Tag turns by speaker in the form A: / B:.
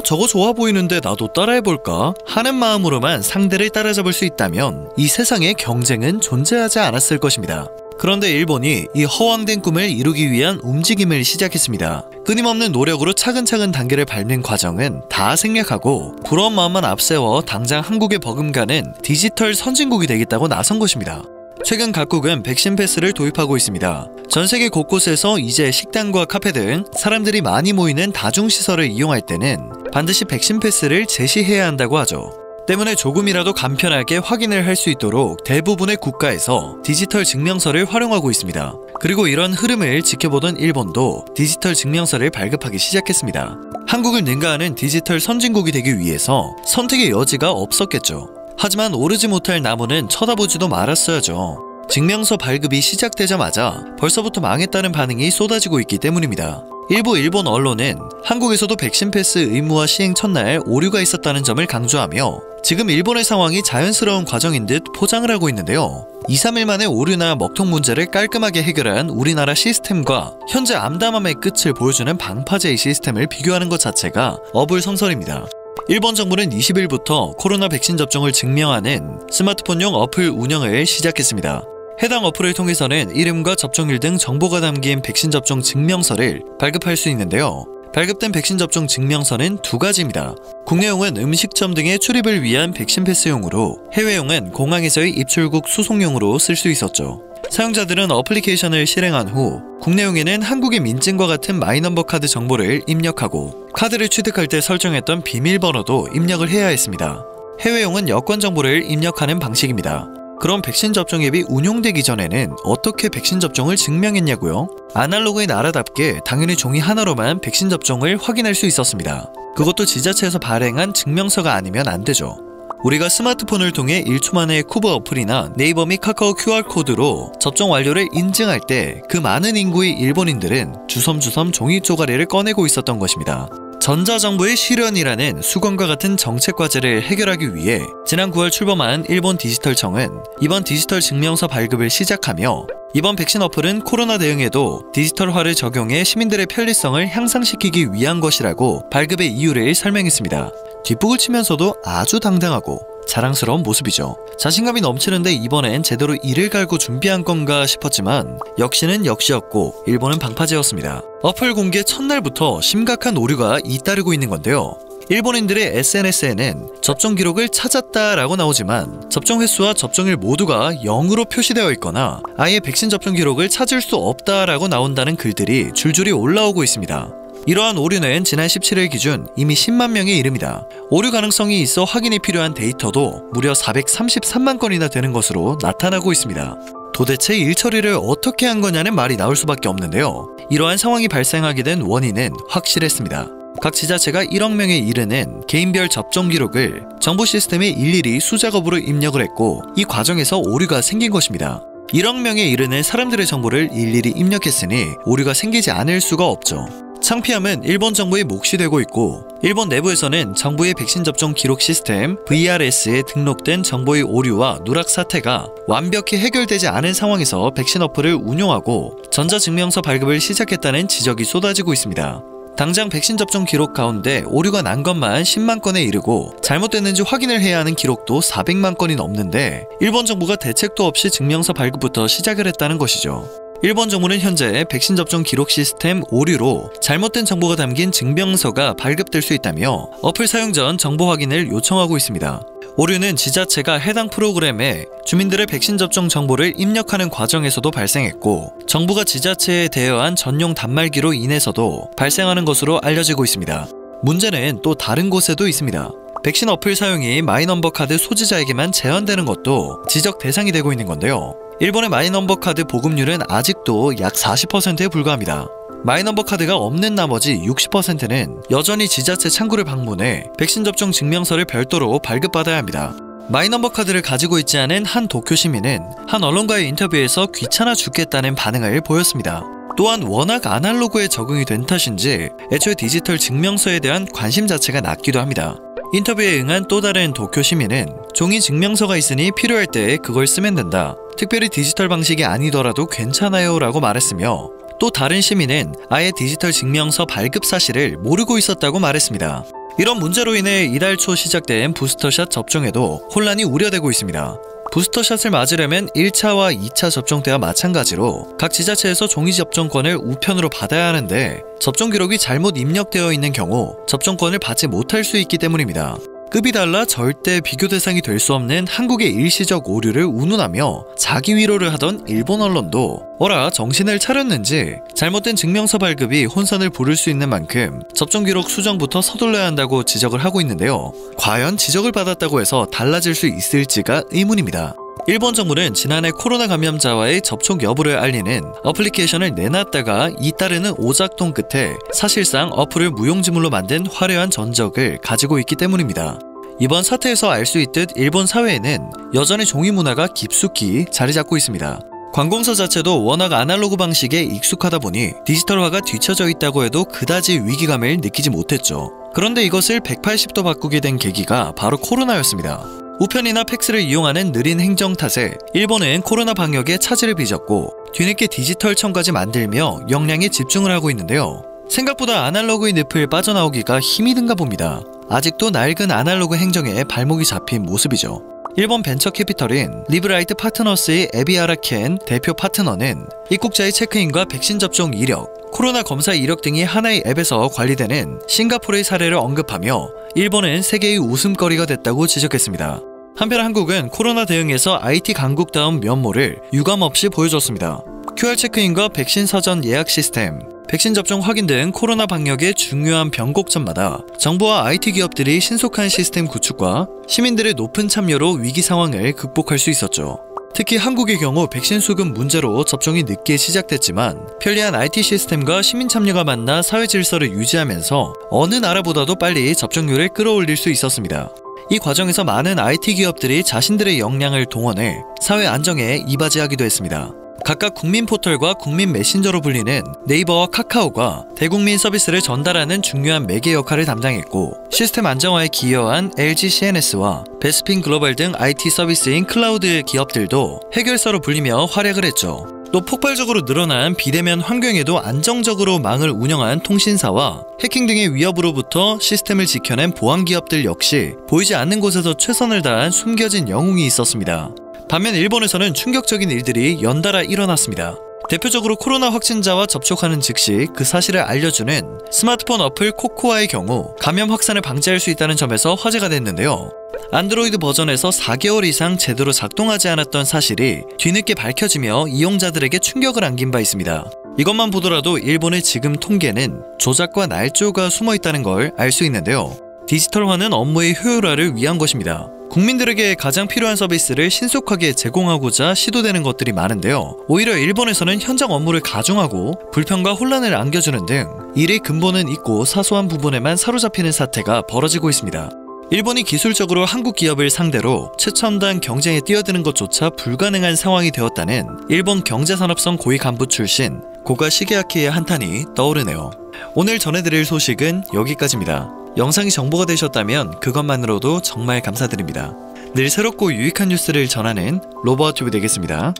A: 저거 좋아 보이는데 나도 따라해볼까? 하는 마음으로만 상대를 따라잡을 수 있다면 이 세상에 경쟁은 존재하지 않았을 것입니다. 그런데 일본이 이 허황된 꿈을 이루기 위한 움직임을 시작했습니다. 끊임없는 노력으로 차근차근 단계를 밟는 과정은 다 생략하고 부러운 마음만 앞세워 당장 한국에 버금가는 디지털 선진국이 되겠다고 나선 것입니다. 최근 각국은 백신 패스를 도입하고 있습니다. 전 세계 곳곳에서 이제 식당과 카페 등 사람들이 많이 모이는 다중시설을 이용할 때는 반드시 백신 패스를 제시해야 한다고 하죠. 때문에 조금이라도 간편하게 확인을 할 수 있도록 대부분의 국가에서 디지털 증명서를 활용하고 있습니다. 그리고 이런 흐름을 지켜보던 일본도 디지털 증명서를 발급하기 시작했습니다. 한국을 능가하는 디지털 선진국이 되기 위해서 선택의 여지가 없었겠죠. 하지만 오르지 못할 나무는 쳐다보지도 말았어야죠. 증명서 발급이 시작되자마자 벌써부터 망했다는 반응이 쏟아지고 있기 때문입니다. 일부 일본 언론은 한국에서도 백신 패스 의무화 시행 첫날 오류가 있었다는 점을 강조하며 지금 일본의 상황이 자연스러운 과정인 듯 포장을 하고 있는데요. 2-3일 만에 오류나 먹통 문제를 깔끔하게 해결한 우리나라 시스템과 현재 암담함의 끝을 보여주는 방파제의 시스템을 비교하는 것 자체가 어불성설입니다. 일본 정부는 20일부터 코로나 백신 접종을 증명하는 스마트폰용 어플 운영을 시작했습니다. 해당 어플을 통해서는 이름과 접종일 등 정보가 담긴 백신 접종 증명서를 발급할 수 있는데요. 발급된 백신 접종 증명서는 두 가지입니다. 국내용은 음식점 등의 출입을 위한 백신 패스용으로 해외용은 공항에서의 입출국 수송용으로 쓸 수 있었죠. 사용자들은 어플리케이션을 실행한 후 국내용에는 한국의 민증과 같은 마이넘버 카드 정보를 입력하고 카드를 취득할 때 설정했던 비밀번호도 입력을 해야 했습니다. 해외용은 여권 정보를 입력하는 방식입니다. 그럼 백신 접종 앱이 운용되기 전에는 어떻게 백신 접종을 증명했냐고요? 아날로그의 나라답게 당연히 종이 하나로만 백신 접종을 확인할 수 있었습니다. 그것도 지자체에서 발행한 증명서가 아니면 안 되죠. 우리가 스마트폰을 통해 1초 만에 쿠브 어플이나 네이버 및 카카오 QR코드로 접종 완료를 인증할 때 그 많은 인구의 일본인들은 주섬주섬 종이 쪼가리를 꺼내고 있었던 것입니다. 전자정부의 실현이라는 수건과 같은 정책 과제를 해결하기 위해 지난 9월 출범한 일본 디지털청은 이번 디지털 증명서 발급을 시작하며 이번 백신 어플은 코로나 대응에도 디지털화를 적용해 시민들의 편리성을 향상시키기 위한 것이라고 발급의 이유를 설명했습니다. 뒷북을 치면서도 아주 당당하고 자랑스러운 모습이죠. 자신감이 넘치는데 이번엔 제대로 이를 갈고 준비한 건가 싶었지만 역시는 역시였고 일본은 방파제였습니다. 어플 공개 첫날부터 심각한 오류가 잇따르고 있는 건데요. 일본인들의 SNS에는 접종 기록을 찾았다라고 나오지만 접종 횟수와 접종일 모두가 0으로 표시되어 있거나 아예 백신 접종 기록을 찾을 수 없다라고 나온다는 글들이 줄줄이 올라오고 있습니다. 이러한 오류는 지난 17일 기준 이미 10만 명에 이릅니다. 오류 가능성이 있어 확인이 필요한 데이터도 무려 433만 건이나 되는 것으로 나타나고 있습니다. 도대체 일 처리를 어떻게 한 거냐는 말이 나올 수밖에 없는데요. 이러한 상황이 발생하게 된 원인은 확실했습니다. 각 지자체가 1억 명에 이르는 개인별 접종 기록을 정보 시스템에 일일이 수작업으로 입력을 했고 이 과정에서 오류가 생긴 것입니다. 1억 명에 이르는 사람들의 정보를 일일이 입력했으니 오류가 생기지 않을 수가 없죠. 창피함은 일본 정부의 몫이 되고 있고 일본 내부에서는 정부의 백신 접종 기록 시스템 VRS에 등록된 정보의 오류와 누락 사태가 완벽히 해결되지 않은 상황에서 백신 어플을 운용하고 전자증명서 발급을 시작했다는 지적이 쏟아지고 있습니다. 당장 백신 접종 기록 가운데 오류가 난 것만 10만 건에 이르고 잘못됐는지 확인을 해야 하는 기록도 400만 건이 넘는데 일본 정부가 대책도 없이 증명서 발급부터 시작을 했다는 것이죠. 일본 정부는 현재 백신 접종 기록 시스템 오류로 잘못된 정보가 담긴 증명서가 발급될 수 있다며 어플 사용 전 정보 확인을 요청하고 있습니다. 오류는 지자체가 해당 프로그램에 주민들의 백신 접종 정보를 입력하는 과정에서도 발생했고 정부가 지자체에 대여한 전용 단말기로 인해서도 발생하는 것으로 알려지고 있습니다. 문제는 또 다른 곳에도 있습니다. 백신 어플 사용이 마이넘버 카드 소지자에게만 제한되는 것도 지적 대상이 되고 있는 건데요. 일본의 마이넘버 카드 보급률은 아직도 약 40%에 불과합니다. 마이넘버 카드가 없는 나머지 60%는 여전히 지자체 창구를 방문해 백신 접종 증명서를 별도로 발급받아야 합니다. 마이넘버 카드를 가지고 있지 않은 한 도쿄 시민은 한 언론과의 인터뷰에서 귀찮아 죽겠다는 반응을 보였습니다. 또한 워낙 아날로그에 적응이 된 탓인지 애초에 디지털 증명서에 대한 관심 자체가 낮기도 합니다. 인터뷰에 응한 또 다른 도쿄 시민은 종이 증명서가 있으니 필요할 때 그걸 쓰면 된다. 특별히 디지털 방식이 아니더라도 괜찮아요 라고 말했으며 또 다른 시민은 아예 디지털 증명서 발급 사실을 모르고 있었다고 말했습니다. 이런 문제로 인해 이달 초 시작된 부스터샷 접종에도 혼란이 우려되고 있습니다. 부스터샷을 맞으려면 1차와 2차 접종 때와 마찬가지로 각 지자체에서 종이 접종권을 우편으로 받아야 하는데 접종 기록이 잘못 입력되어 있는 경우 접종권을 받지 못할 수 있기 때문입니다. 급이 달라 절대 비교 대상이 될 수 없는 한국의 일시적 오류를 운운하며 자기 위로를 하던 일본 언론도 어라 정신을 차렸는지 잘못된 증명서 발급이 혼선을 부를 수 있는 만큼 접종 기록 수정부터 서둘러야 한다고 지적을 하고 있는데요. 과연 지적을 받았다고 해서 달라질 수 있을지가 의문입니다. 일본 정부는 지난해 코로나 감염자와의 접촉 여부를 알리는 어플리케이션을 내놨다가 잇따르는 오작동 끝에 사실상 어플을 무용지물로 만든 화려한 전적을 가지고 있기 때문입니다. 이번 사태에서 알 수 있듯 일본 사회에는 여전히 종이 문화가 깊숙이 자리 잡고 있습니다. 관공서 자체도 워낙 아날로그 방식에 익숙하다 보니 디지털화가 뒤처져 있다고 해도 그다지 위기감을 느끼지 못했죠. 그런데 이것을 180도 바꾸게 된 계기가 바로 코로나였습니다. 우편이나 팩스를 이용하는 느린 행정 탓에 일본은 코로나 방역에 차질을 빚었고 뒤늦게 디지털청까지 만들며 역량에 집중을 하고 있는데요. 생각보다 아날로그의 늪을 빠져나오기가 힘이 든가 봅니다. 아직도 낡은 아날로그 행정에 발목이 잡힌 모습이죠. 일본 벤처 캐피털인 리브라이트 파트너스의 에비아라 켄 대표 파트너는 입국자의 체크인과 백신 접종 이력, 코로나 검사 이력 등이 하나의 앱에서 관리되는 싱가포르의 사례를 언급하며 일본은 세계의 웃음거리가 됐다고 지적했습니다. 한편 한국은 코로나 대응에서 IT 강국다운 면모를 유감없이 보여줬습니다. QR 체크인과 백신 사전 예약 시스템, 백신 접종 확인 등 코로나 방역의 중요한 변곡점마다 정부와 IT 기업들이 신속한 시스템 구축과 시민들의 높은 참여로 위기 상황을 극복할 수 있었죠. 특히 한국의 경우 백신 수급 문제로 접종이 늦게 시작됐지만 편리한 IT 시스템과 시민 참여가 만나 사회 질서를 유지하면서 어느 나라보다도 빨리 접종률을 끌어올릴 수 있었습니다. 이 과정에서 많은 IT 기업들이 자신들의 역량을 동원해 사회 안정에 이바지하기도 했습니다. 각각 국민 포털과 국민 메신저로 불리는 네이버와 카카오가 대국민 서비스를 전달하는 중요한 매개 역할을 담당했고 시스템 안정화에 기여한 LG CNS와 베스핀 글로벌 등 IT 서비스인 클라우드 기업들도 해결사로 불리며 활약을 했죠. 또 폭발적으로 늘어난 비대면 환경에도 안정적으로 망을 운영한 통신사와 해킹 등의 위협으로부터 시스템을 지켜낸 보안 기업들 역시 보이지 않는 곳에서 최선을 다한 숨겨진 영웅이 있었습니다. 반면 일본에서는 충격적인 일들이 연달아 일어났습니다. 대표적으로 코로나 확진자와 접촉하는 즉시 그 사실을 알려주는 스마트폰 어플 코코아의 경우 감염 확산을 방지할 수 있다는 점에서 화제가 됐는데요. 안드로이드 버전에서 4개월 이상 제대로 작동하지 않았던 사실이 뒤늦게 밝혀지며 이용자들에게 충격을 안긴 바 있습니다. 이것만 보더라도 일본의 지금 통계는 조작과 날조가 숨어 있다는 걸 알 수 있는데요. 디지털화는 업무의 효율화를 위한 것입니다. 국민들에게 가장 필요한 서비스를 신속하게 제공하고자 시도되는 것들이 많은데요. 오히려 일본에서는 현장 업무를 가중하고 불편과 혼란을 안겨주는 등 일의 근본은 있고 사소한 부분에만 사로잡히는 사태가 벌어지고 있습니다. 일본이 기술적으로 한국 기업을 상대로 최첨단 경쟁에 뛰어드는 것조차 불가능한 상황이 되었다는 일본 경제산업성 고위 간부 출신 고가 시게아키의 한탄이 떠오르네요. 오늘 전해드릴 소식은 여기까지입니다. 영상이 정보가 되셨다면 그것만으로도 정말 감사드립니다. 늘 새롭고 유익한 뉴스를 전하는 로버튜브 되겠습니다.